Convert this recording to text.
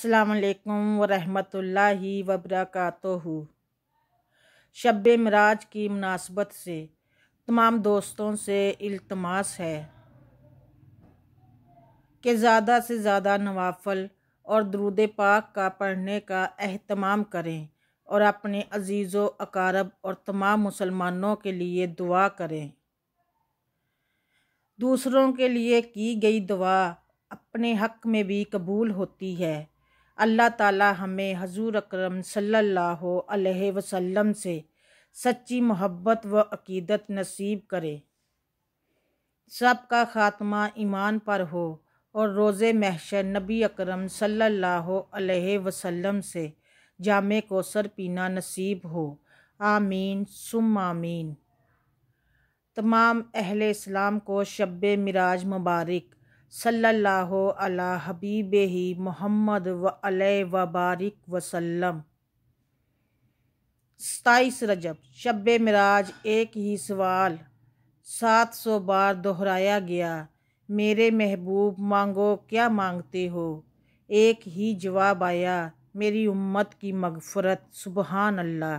अस्सलामुअलैकुम वरहमतुल्लाहि वबरकातुहू। शब मिराज की मुनासबत से तमाम दोस्तों से इल्तमास है कि ज़्यादा से ज़्यादा नवाफल और दुरूद पाक का पढ़ने का एहतमाम करें और अपने अजीज़ो अकारब और तमाम मुसलमानों के लिए दुआ करें। दूसरों के लिए की गई दुआ अपने हक़ में भी कबूल होती है। अल्लाह ताला हमें हजूर अकरम सल्लल्लाहु अलैहि वसल्लम से सच्ची मोहब्बत व अकीदत नसीब करे। सबका ख़ात्मा ईमान पर हो और रोज़े महशर नबी अकरम सल्लल्लाहु अलैहि वसल्लम से जामे कौसर पीना नसीब हो। आमीन सुम आमीन। तमाम अहले इस्लाम को शब मिराज मुबारक। सल्लल्लाहु अला हबीबिही मोहम्मद व अलैहि व बारिक वसल्लम। 27 रजब शब मिराज। एक ही सवाल 700 बार दोहराया गया। मेरे महबूब मांगो क्या मांगते हो। एक ही जवाब आया, मेरी उम्मत की मगफरत। सुबहान अल्लाह।